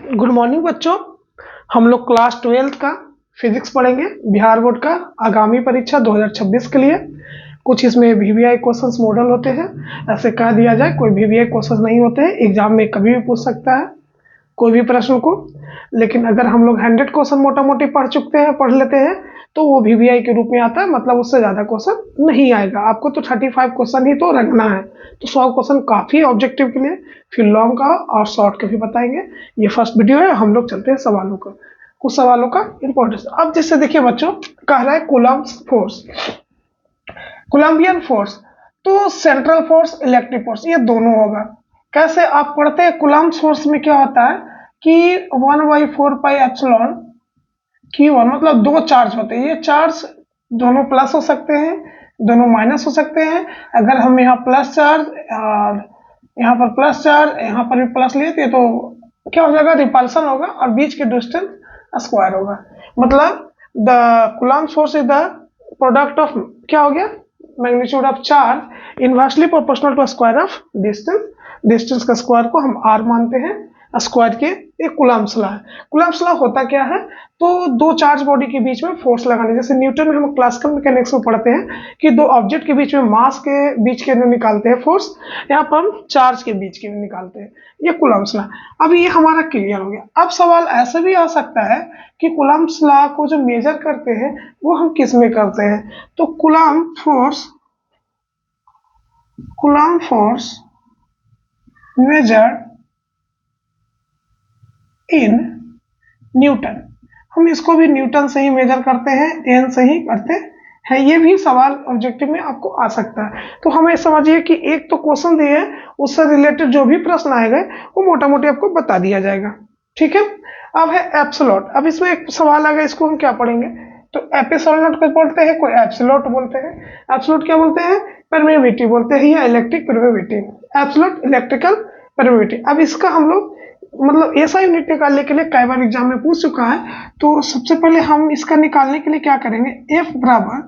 Good morning बच्चों। हम लोग क्लास 12th का फिजिक्स पढ़ेंगे, बिहार बोर्ड का आगामी परीक्षा 2026 के लिए। कुछ इसमें वीवीआई क्वेश्चंस मॉडल होते हैं। ऐसे कह दिया जाए, कोई वीवीआई क्वेश्चंस नहीं होते हैं, एग्जाम में कभी भी पूछ सकता है कोई भी प्रश्न को। लेकिन अगर हम लोग 100 क्वेश्चन मोटा मोटी पढ़ लेते हैं तो वो वीवीआई के रूप में आता है, मतलब उससे ज़्यादा क्वेश्चन नहीं आएगा। आपको तो 35 क्वेश्चन ही तो रखना है, तो 100 क्वेश्चन काफ़ी है ऑब्जेक्टिव के लिए। फिर लॉन्ग का और शॉर्ट का भी बताएंगे। ये फर्स्ट वीडियो है, हम लोग चलते हैं सवालों का, कुछ सवालों का इंपॉर्टेंस। अब जैसे देखिए बच्चों, कह रहा है कूलम्ब फोर्स, कोलंबियन फोर्स, तो सेंट्रल फोर्स, इलेक्ट्रिक फोर्स, ये दोनों होगा। कैसे आप पढ़ते हैं कूलम्ब फोर्स में क्या होता है कि 1/4πε Q1, मतलब दो चार्ज होते हैं। ये चार्ज दोनों प्लस हो सकते हैं, दोनों माइनस हो सकते हैं। अगर हम यहाँ प्लस चार्ज और यहाँ पर प्लस चार्ज, यहाँ पर भी प्लस लिए तो क्या हो जाएगा, रिपल्सन होगा और बीच के डिस्टेंस स्क्वायर होगा। मतलब the Coulomb force is the product of, क्या हो गया, magnitude of charge inversely proportional to square of distance. Distance का स्क्वायर को हम आर मानते हैं, स्क्वायर के एक कूलम्ब्स लॉ है। कूलम्ब्स लॉ होता क्या है, तो दो चार्ज बॉडी के बीच में फोर्स लगाने, जैसे न्यूटन में हम क्लासिकल मैकेनिक्स में पढ़ते हैं कि दो ऑब्जेक्ट के बीच में मास के बीच के निकालते हैं फोर्स, यहाँ पर हम चार्ज के बीच के निकालते हैं, ये कूलम्ब्स लॉ। अब ये हमारा क्लियर हो गया। अब सवाल ऐसा भी आ सकता है कि कूलम्ब्स लॉ को जो मेजर करते हैं वो हम किस में करते हैं, तो coulomb force measured in newton. हम इसको भी न्यूटन से ही मेजर करते हैं, एन से ही करते हैं। ये भी सवाल ऑब्जेक्टिव में आपको आ सकता है। तो हमें समझिए कि एक तो क्वेश्चन दिए है, उससे रिलेटेड जो भी प्रश्न आएगा वो मोटा मोटी आपको बता दिया जाएगा। ठीक है। अब है एप्सिलॉन। अब इसमें एक सवाल आएगा, इसको हम क्या पढ़ेंगे, तो एपिसोलॉट को बोलते हैं, कोई एप्सिलॉट बोलते हैं। एप्सिलॉट क्या बोलते हैं, परमेबिलिटी बोलते हैं या electric permeability. Epsilon electrical permeability. अब इसका हम लोग मतलब ऐसा यूनिट निकालने के लिए कई बार एग्जाम में पूछ चुका है, तो सबसे पहले हम इसका निकालने के लिए क्या करेंगे, F बराबर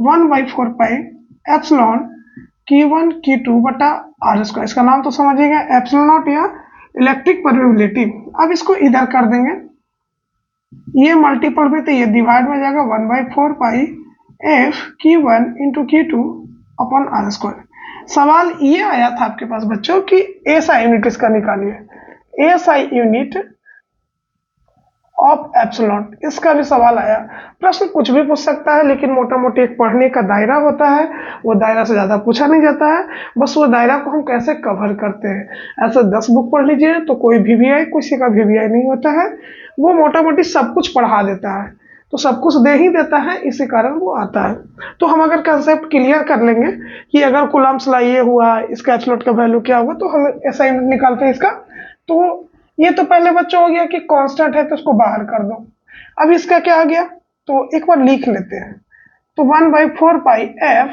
1/4πε Q1 Q2 बटा आर स्क्वायर। इसका नाम तो समझिएगा, एप्सिलॉन नॉट या इलेक्ट्रिक परमेबिलिटी। अब इसको इधर कर देंगे, ये मल्टीपल में तो ये डिवाइड में जाएगा 1/4π F Q1 × Q2 upon are square. सवाल ये आया था आपके पास बच्चों कि ऐसा यूनिट इसका निकालिए, एसआई यूनिट ऑफ एप्सिलॉन, इसका भी सवाल आया। प्रश्न कुछ भी पूछ सकता है, लेकिन मोटा मोटी एक पढ़ने का दायरा होता है, वो दायरा से ज्यादा पूछा नहीं जाता है। बस वो दायरा को हम कैसे कवर करते हैं। ऐसे 10 बुक पढ़ लीजिए तो कोई वीवीआई, किसी का वीवीआई नहीं होता है, वो मोटा मोटी सब कुछ पढ़ा देता है, तो सब कुछ दे ही देता है, इसी कारण वो आता है। तो हम अगर कंसेप्ट क्लियर कर लेंगे कि अगर कूलम्ब्स लॉ ये हुआ, इसका एप्सिलॉन का वैल्यू क्या होगा, तो हम ऐसा यूनिट निकालते हैं इसका। तो ये तो पहले बच्चों हो गया कि कांस्टेंट है तो उसको बाहर कर दो। अब इसका क्या आ गया, तो एक बार लिख लेते हैं, तो 1/4π F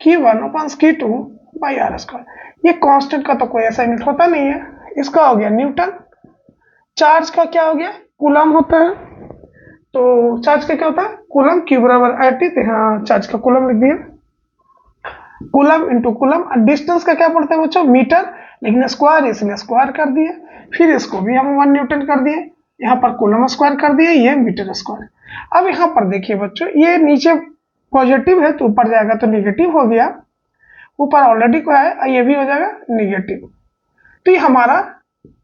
Q1/Q2/r²। ये कांस्टेंट का तो कोई ऐसा यूनिट होता नहीं है। इसका हो गया न्यूटन। चार्ज का क्या हो गया, कूलम होता है, तो चार्ज का क्या होता है, कूलम। Q बराबर RT, तो यहाँ चार्ज का कूलम लिख दिया, कूलम इंटू कूलम। डिस्टेंस का क्या पड़ता है बच्चों, मीटर, लेकिन स्क्वायर इसलिए स्क्वायर कर दिए। फिर इसको भी हम 1 न्यूटन कर दिए, यहाँ पर कूलम स्क्वायर कर दिए, ये मीटर स्क्वायर। अब यहाँ पर देखिए बच्चों, ये नीचे पॉजिटिव है तो ऊपर जाएगा तो निगेटिव हो गया, ऊपर ऑलरेडी को है, ये भी हो जाएगा निगेटिव। तो ये हमारा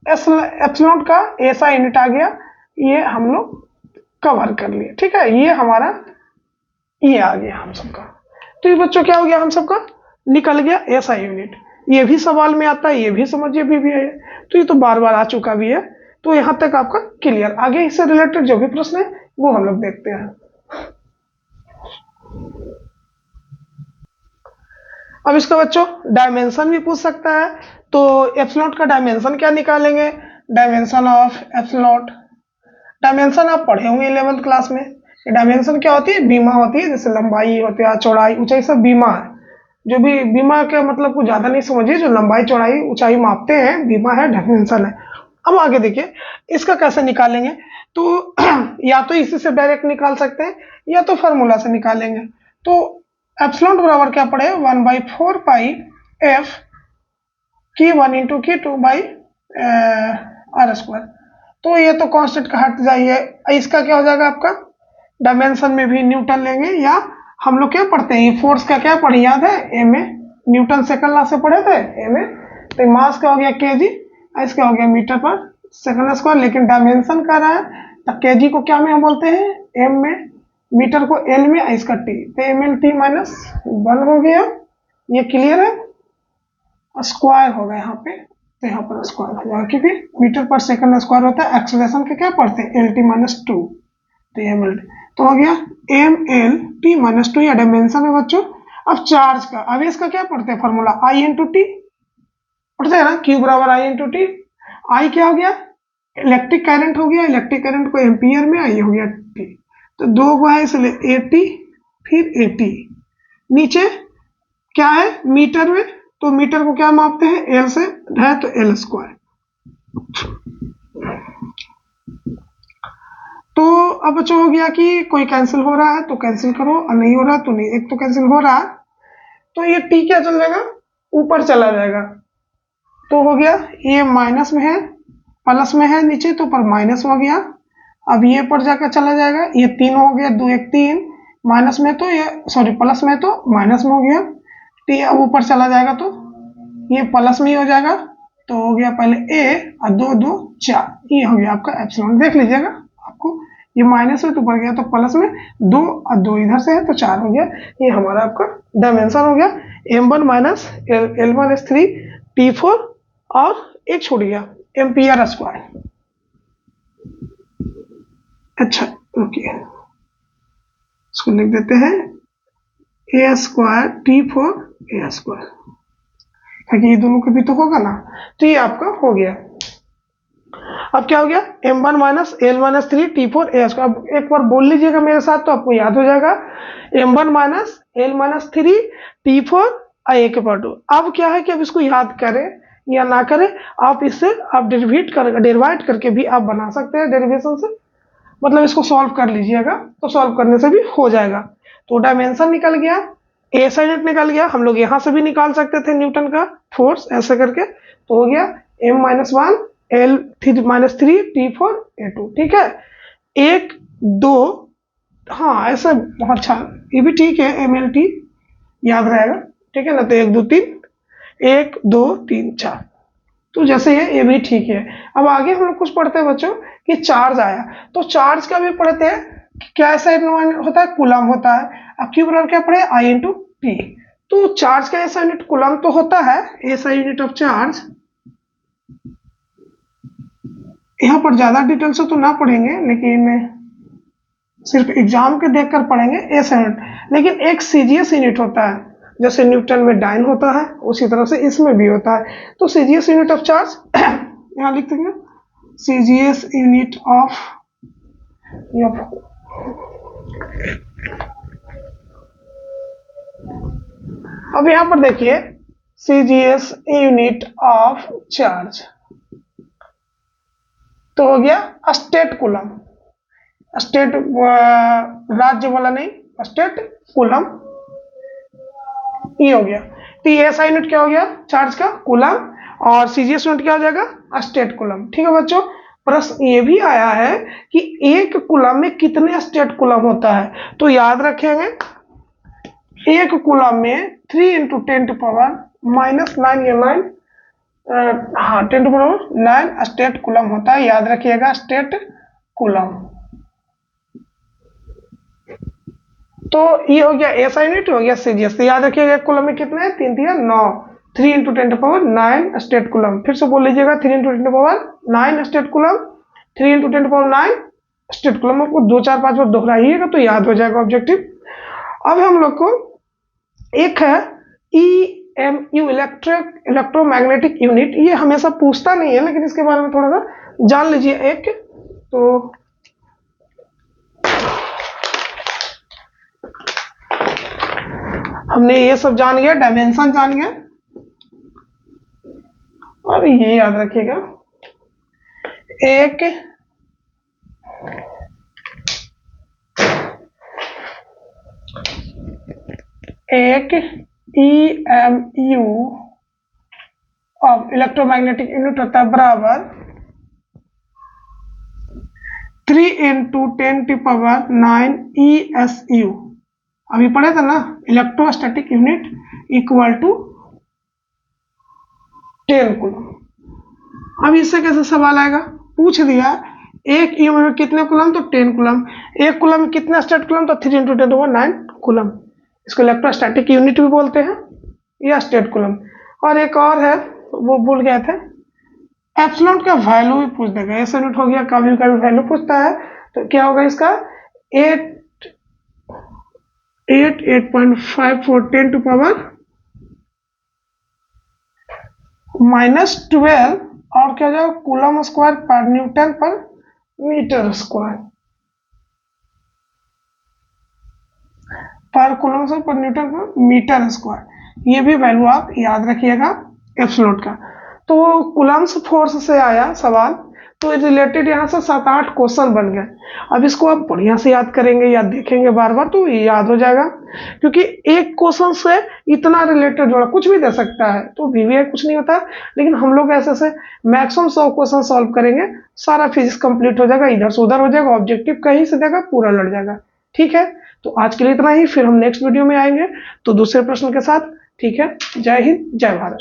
एप्सिलॉन का ऐसा यूनिट आ गया, ये हम लोग कवर कर लिए। ठीक है, ये हमारा ये आ गया हम सबका। तो ये बच्चों क्या हो गया, हम सबका निकल गया ऐसा यूनिट। ये भी सवाल में आता है, ये भी समझिए भी है, तो ये तो बार बार आ चुका भी है। तो यहां तक आपका क्लियर। आगे इससे रिलेटेड जो भी प्रश्न है वो हम लोग देखते हैं। अब इसका बच्चों डायमेंशन भी पूछ सकता है, तो एप्सिलॉन का डायमेंशन क्या निकालेंगे, डायमेंशन ऑफ एप्सिलॉन। डायमेंशन आप पढ़े होंगे 11th क्लास में। डायमेंशन क्या होती है, बीमा होती है, जैसे लंबाई होती है, चौड़ाई, ऊंचाई, सब बीमा है। जो भी बीमा के मतलब को ज्यादा नहीं समझिए, जो लंबाई चौड़ाई ऊंचाई मापते हैं, बीमा है, डायमेंशन है। अब आगे देखिए इसका कैसे निकालेंगे, तो या तो इसी से डायरेक्ट निकाल सकते हैं या तो फार्मूला से निकालेंगे। तो एप्सिलॉन बराबर क्या पड़े, 1/4π F Q1 × Q2/r²। तो ये तो कांस्टेंट का हट जाइए, इसका क्या हो जाएगा आपका, डायमेंशन में भी न्यूटन लेंगे, या हम लोग क्या पढ़ते हैं, फोर्स का क्या पढ़े याद है, ए में न्यूटन सेकंड लॉ से पढ़े थे ए में। तो मास का हो गया केजी, इसका हो गया मीटर पर सेकंड स्क्वायर, लेकिन डायमेंशन कर रहा है तो केजी को क्या में हम बोलते हैं, एम में, मीटर को एल में, इसका टी, तो एम एल टी माइनस 1 हो गया। ये क्लियर है, स्क्वायर होगा यहाँ पे, तो यहाँ पर स्क्वायर हो जाएगा क्योंकि मीटर पर सेकंड स्क्वायर होता है। एक्सेलरेशन का क्या पढ़ते हैं, एल टी माइनस 2, तो एम एल, तो हो गया एम एल टी माइनस 2, या डायमेंशन है बच्चों। अब चार्ज का, अब इसका क्या पढ़ते हैं फॉर्मूला, आई इंटू टी पढ़ते हैं ना, क्यू बराबर आई इंटू टी। आई क्या हो गया, इलेक्ट्रिक करंट हो गया, इलेक्ट्रिक करंट को एम्पियर में, आई हो गया टी, तो 2 को है इसलिए 80, फिर 80, नीचे क्या है मीटर में, तो मीटर को क्या मापते हैं, एल से है तो एल स्क्वायर। तो अब बच्चों हो गया कि कोई कैंसिल हो रहा है तो कैंसिल करो, और नहीं हो रहा तो नहीं, एक तो कैंसिल हो रहा है, तो ये टी क्या चल जाएगा, ऊपर चला जाएगा, तो हो गया ये माइनस में है, प्लस में है नीचे, तो पर माइनस हो गया। अब ये पर जाकर चला जाएगा, ये 3 हो गया, 2 1 3, माइनस में तो ये सॉरी प्लस में तो माइनस में हो गया, टी अब ऊपर चला जाएगा तो ये प्लस में ही हो जाएगा, तो हो गया पहले ए और 2 2 4, ये हो गया आपका एप्सिलॉन, देख लीजिएगा आपको, ये माइनस में तो ऊपर गया तो प्लस में 2 और 2 इधर से है तो 4 हो गया, ये हमारा आपका डायमेंशन हो गया m1 माइनस l1 3 t4, और एक छूट गया एम्पियर स्क्वायर। अच्छा ओके, इसको लिख देते हैं ए स्क्वायर t4 ए स्क्वायर, क्योंकि ये दोनों के भी तो होगा ना, तो ये आपका हो गया। अब क्या हो गया, m1 minus L minus 3 t4 ए स्क्वायर। अब एक बार बोल लीजिएगा मेरे साथ तो आपको याद हो जाएगा, m1 minus L minus 3 t4 ए के पावर 2। अब क्या है कि अब इसको याद करें या ना करें, आप इससे आप डेरिवेट करके भी आप बना सकते हैं डेरिवेशन से, मतलब इसको सॉल्व कर लीजिएगा तो सॉल्व करने से भी हो जाएगा। तो डायमेंशन निकल गया, ए सा यूनिट निकल गया, हम लोग यहाँ से भी निकाल सकते थे न्यूटन का फोर्स ऐसे करके, तो हो गया m minus 1 L minus 3 t4 a2, ठीक है, 1 2, हाँ ऐसा बहुत अच्छा, ये भी ठीक है, एम एल टी याद रहेगा, ठीक है ना, तो 1 2 3 1 2 3 4, तो जैसे ये भी ठीक है। अब आगे हम लोग कुछ पढ़ते हैं बच्चों कि चार्ज आया, तो चार्ज का भी पढ़ते हैं कि क्या ऐसा यूनिट होता है, कूलम होता है। अब क्यू बराबर क्या पढ़े, आई इंटू टी, तो चार्ज का ऐसा यूनिट कूलम तो होता है, ऐसा यूनिट ऑफ चार्ज, यहाँ पर ज्यादा डिटेल से तो ना पढ़ेंगे, लेकिन सिर्फ एग्जाम के देखकर पढ़ेंगे ऐसा यूनिट, लेकिन एक सीजीएस यूनिट होता है, जैसे न्यूटन में डाइन होता है उसी तरह से इसमें भी होता है। तो सीजीएस यूनिट ऑफ चार्ज यहाँ लिख देंगे, सीजीएस यूनिट ऑफ, अब यहाँ पर देखिए सीजीएस यूनिट ऑफ चार्ज, तो हो गया स्टेट कूलम, स्टेट राज्य वाला नहीं, स्टेट कूलम, ये हो गया। तो ये ऐसा यूनिट क्या हो गया चार्ज का, कूलम, और सीजीएस यूनिट क्या हो जाएगा, स्टेट कूलम, ठीक है बच्चों। प्रश्न ये भी आया है कि एक कूलम में कितने स्टेट कूलम होता है, तो याद रखेंगे एक कूलम में 3 इंटू 10 टू पावर माइनस 9 या 9, हाँ 10 टू पावर 9 स्टेट कूलम होता है, याद रखिएगा स्टेट कूलम। तो ये हो गया ऐसा यूनिट, हो गया सीजीएस, तो याद रखिएगा एक कूलम में कितने, 3 3 9, 3 into 10 to power 9 statcoulomb, फिर से बोल लीजिएगा 3 into 10 to power 9 statcoulomb, 3 into 10 to power 9 statcoulomb, आपको 2 4 5 बार दोहराइएगा तो याद हो जाएगा ऑब्जेक्टिव। अब हम लोग को एक है EMU इलेक्ट्रोमैग्नेटिक यूनिट, ये हमेशा पूछता नहीं है लेकिन इसके बारे में थोड़ा सा जान लीजिए एक, तो हमने ये सब जान गया, डायमेंशन जान गया, और ये याद रखिएगा एक EMU ऑफ इलेक्ट्रोमैग्नेटिक यूनिट होता है बराबर 3 × 10⁹ ESU, अभी पढ़े थे ना, electrostatic unit equal to 10 coulomb. अब इससे कैसे सवाल आएगा, पूछ दिया एक ईएम में कितने कूलम, तो 10 कूलम, एक कूलम में कितने स्टेट कूलम, तो 3 × 10 हुआ 9 कूलम। इसको इलेक्ट्रोस्टैटिक यूनिट भी बोलते हैं या स्टेट कूलम। और एक और है, वो भूल गए थे, एप्सिलॉन का वैल्यू भी पूछ देगा, ऐसा यूनिट हो गया, कभी कभी वैल्यू पूछता है, तो क्या होगा इसका 8.54 10⁻⁻12 और क्या हो जाएगा कूलम स्क्वायर पर न्यूटन पर मीटर स्क्वायर, पर कूलम स्क्वायर पर न्यूटन पर मीटर स्क्वायर। ये भी वैल्यू आप याद रखिएगा एप्सिलॉन का। तो कूलम्स फोर्स से आया सवाल, तो रिलेटेड यहाँ से 7-8 क्वेश्चन बन गए। अब इसको आप बढ़िया से याद करेंगे या देखेंगे बार बार तो याद हो जाएगा, क्योंकि एक क्वेश्चन से इतना रिलेटेड जोड़ा कुछ भी दे सकता है, तो वीवीआई कुछ नहीं होता। लेकिन हम लोग ऐसे से मैक्सिमम 100 क्वेश्चन सॉल्व करेंगे, सारा फिजिक्स कंप्लीट हो जाएगा, इधर से उधर हो जाएगा, ऑब्जेक्टिव कहीं से देगा पूरा लड़ जाएगा। ठीक है, तो आज के लिए इतना ही, फिर हम नेक्स्ट वीडियो में आएंगे तो दूसरे प्रश्न के साथ। ठीक है, जय हिंद, जय भारत।